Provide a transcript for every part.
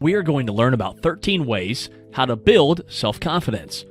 we are going to learn about 13 ways how to build self-confidence.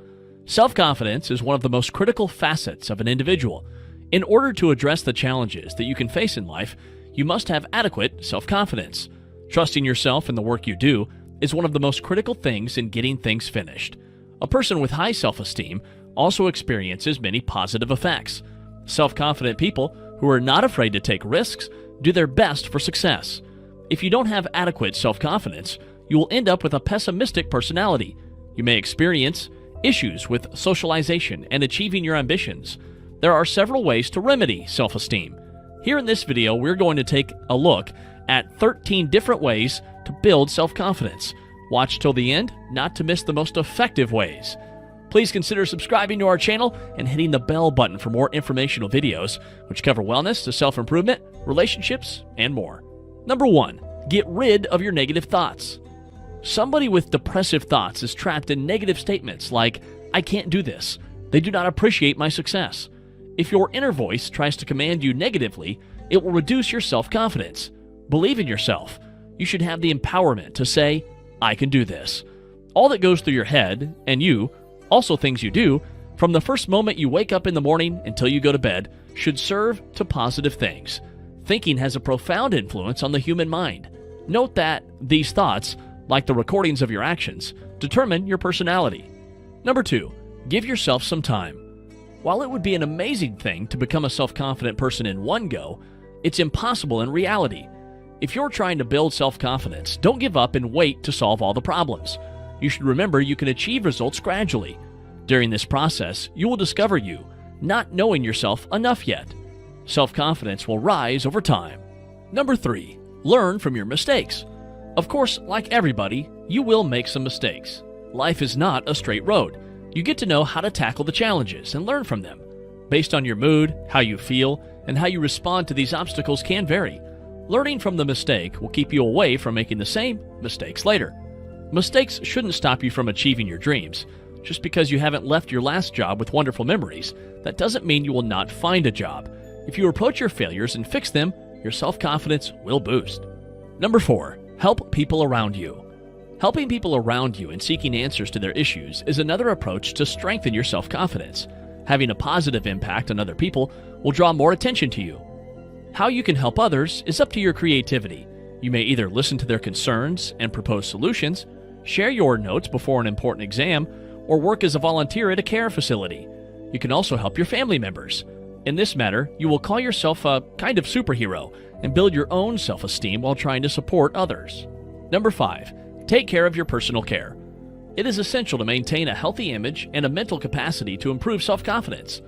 Self-confidence is one of the most critical facets of an individual. In order to address the challenges that you can face in life, you must have adequate self-confidence. Trusting yourself in the work you do is one of the most critical things in getting things finished. A person with high self-esteem also experiences many positive effects. Self-confident people who are not afraid to take risks do their best for success. If you don't have adequate self-confidence, you will end up with a pessimistic personality. You may experience issues with socialization and achieving your ambitions. There are several ways to remedy self-esteem. Here in this video, we're going to take a look at 13 different ways to build self-confidence. Watch till the end, not to miss the most effective ways. Please consider subscribing to our channel and hitting the bell button for more informational videos, which cover wellness to self-improvement, relationships, and more. Number 1, get rid of your negative thoughts. Somebody with depressive thoughts is trapped in negative statements like, "I can't do this. They do not appreciate my success." If your inner voice tries to command you negatively, it will reduce your self-confidence. Believe in yourself. You should have the empowerment to say, "I can do this." All that goes through your head, and you, also things you do, from the first moment you wake up in the morning until you go to bed, should serve to positive things. Thinking has a profound influence on the human mind. Note that these thoughts, like the recordings of your actions, determine your personality. Number 2, give yourself some time. While it would be an amazing thing to become a self-confident person in one go, it's impossible in reality. If you're trying to build self-confidence, don't give up and wait to solve all the problems. You should remember you can achieve results gradually. During this process, you will discover you not knowing yourself enough yet. Self-confidence will rise over time. Number 3, learn from your mistakes. Of course, like everybody, you will make some mistakes. Life is not a straight road. You get to know how to tackle the challenges and learn from them. Based on your mood, how you feel, and how you respond to these obstacles can vary. Learning from the mistake will keep you away from making the same mistakes later. Mistakes shouldn't stop you from achieving your dreams. Just because you haven't left your last job with wonderful memories, that doesn't mean you will not find a job. If you approach your failures and fix them, your self-confidence will boost. Number 4, help people around you. Helping people around you and seeking answers to their issues is another approach to strengthen your self-confidence. Having a positive impact on other people will draw more attention to you. How you can help others is up to your creativity. You may either listen to their concerns and propose solutions, share your notes before an important exam, or work as a volunteer at a care facility. You can also help your family members. In this matter, you will call yourself a kind of superhero and build your own self-esteem while trying to support others. Number 5, take care of your personal care. It is essential to maintain a healthy image and a mental capacity to improve self-confidence.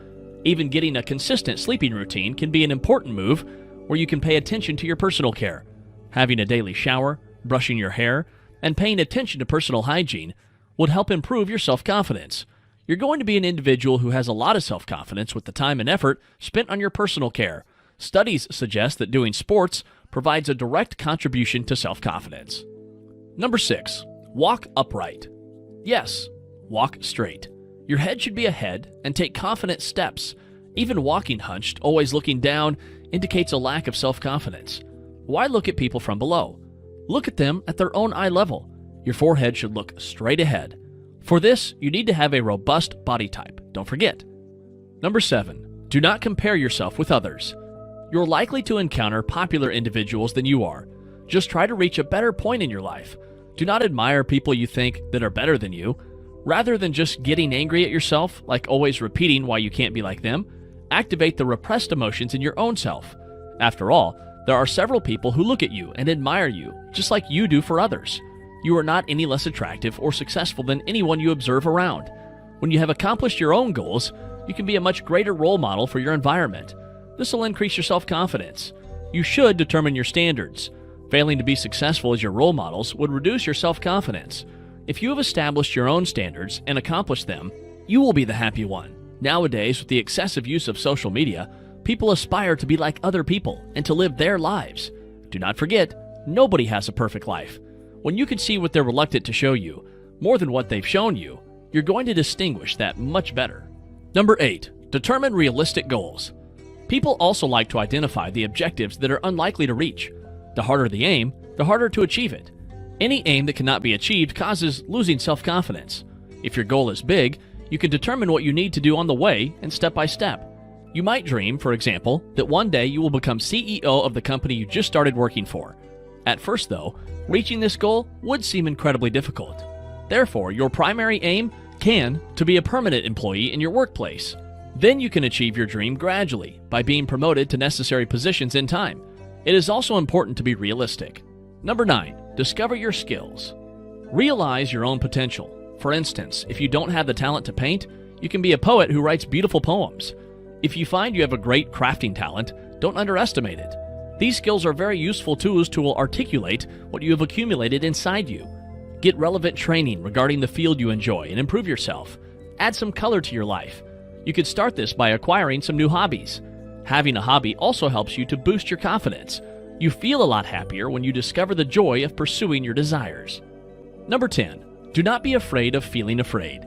Even getting a consistent sleeping routine can be an important move where you can pay attention to your personal care. Having a daily shower, brushing your hair, and paying attention to personal hygiene would help improve your self-confidence. You're going to be an individual who has a lot of self-confidence with the time and effort spent on your personal care. Studies suggest that doing sports provides a direct contribution to self-confidence. Number 6, walk upright. Yes, walk straight. Your head should be ahead and take confident steps. Even walking hunched, always looking down, indicates a lack of self-confidence. Why look at people from below? Look at them at their own eye level. Your forehead should look straight ahead. For this, you need to have a robust body type. Don't forget. Number 7, do not compare yourself with others. You're likely to encounter popular individuals than you are. Just try to reach a better point in your life. Do not admire people you think that are better than you. Rather than just getting angry at yourself, like always repeating why you can't be like them, activate the repressed emotions in your own self. After all, there are several people who look at you and admire you, just like you do for others. You are not any less attractive or successful than anyone you observe around. When you have accomplished your own goals, you can be a much greater role model for your environment. This will increase your self-confidence. You should determine your standards. Failing to be successful as your role models would reduce your self-confidence. If you have established your own standards and accomplished them, you will be the happy one. Nowadays, with the excessive use of social media, people aspire to be like other people and to live their lives. Do not forget, nobody has a perfect life. When you can see what they're reluctant to show you, more than what they've shown you, you're going to distinguish that much better. Number 8, determine realistic goals. People also like to identify the objectives that are unlikely to reach. The harder the aim, the harder to achieve it. Any aim that cannot be achieved causes losing self-confidence. If your goal is big, you can determine what you need to do on the way and step by step. You might dream, for example, that one day you will become CEO of the company you just started working for. At first, though, reaching this goal would seem incredibly difficult. Therefore, your primary aim to be a permanent employee in your workplace. Then you can achieve your dream gradually by being promoted to necessary positions in time. It is also important to be realistic. Number 9, discover your skills. Realize your own potential. For instance, if you don't have the talent to paint, you can be a poet who writes beautiful poems. If you find you have a great crafting talent, don't underestimate it. These skills are very useful tools to articulate what you have accumulated inside you. Get relevant training regarding the field you enjoy and improve yourself. Add some color to your life. You could start this by acquiring some new hobbies. Having a hobby also helps you to boost your confidence. You feel a lot happier when you discover the joy of pursuing your desires. Number 10. Do not be afraid of feeling afraid.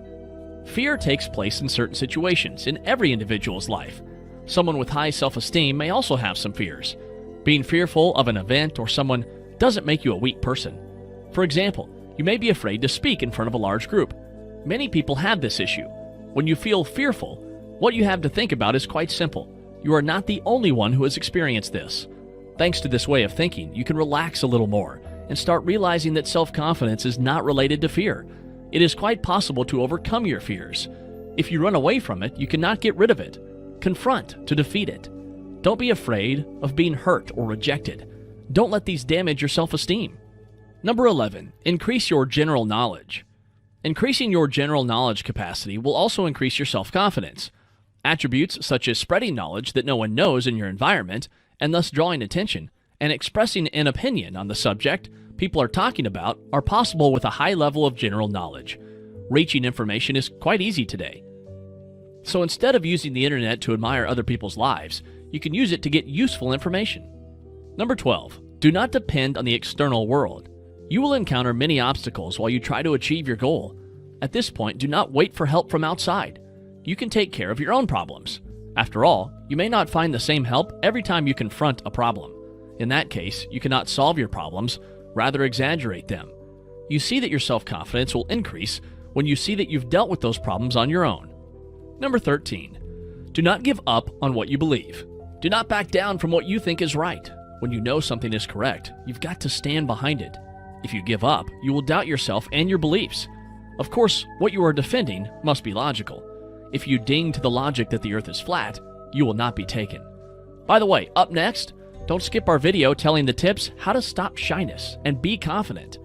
Fear takes place in certain situations in every individual's life. Someone with high self-esteem may also have some fears. Being fearful of an event or someone doesn't make you a weak person. For example, you may be afraid to speak in front of a large group. Many people have this issue. When you feel fearful, what you have to think about is quite simple. You are not the only one who has experienced this. Thanks to this way of thinking, you can relax a little more and start realizing that self-confidence is not related to fear. It is quite possible to overcome your fears. If you run away from it, you cannot get rid of it. Confront to defeat it. Don't be afraid of being hurt or rejected. Don't let these damage your self-esteem. Number 11, increase your general knowledge. Increasing your general knowledge capacity will also increase your self-confidence. Attributes such as spreading knowledge that no one knows in your environment and thus drawing attention, and expressing an opinion on the subject people are talking about are possible with a high level of general knowledge. Reaching information is quite easy today. So instead of using the internet to admire other people's lives, you can use it to get useful information. Number 12, do not depend on the external world. You will encounter many obstacles while you try to achieve your goal. At this point, do not wait for help from outside. You can take care of your own problems. After all, you may not find the same help every time you confront a problem. In that case, you cannot solve your problems, rather exaggerate them. You see that your self-confidence will increase when you see that you've dealt with those problems on your own. Number 13, do not give up on what you believe. Do not back down from what you think is right. When you know something is correct, you've got to stand behind it. If you give up, you will doubt yourself and your beliefs. Of course, what you are defending must be logical. If you ding to the logic that the earth is flat, you will not be taken. By the way, up next, don't skip our video telling the tips how to stop shyness and be confident.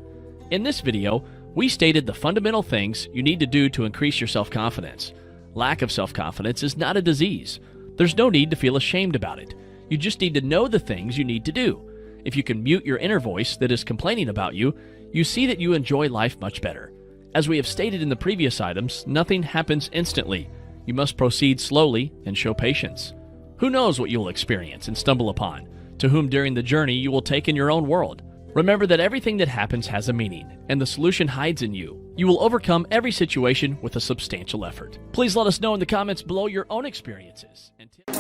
In this video, we stated the fundamental things you need to do to increase your self-confidence. Lack of self-confidence is not a disease. There's no need to feel ashamed about it. You just need to know the things you need to do. If you can mute your inner voice that is complaining about you, you see that you enjoy life much better. As we have stated in the previous items, nothing happens instantly. You must proceed slowly and show patience. Who knows what you will experience and stumble upon, to whom during the journey you will take in your own world. Remember that everything that happens has a meaning, and the solution hides in you. You will overcome every situation with a substantial effort. Please let us know in the comments below your own experiences and tips.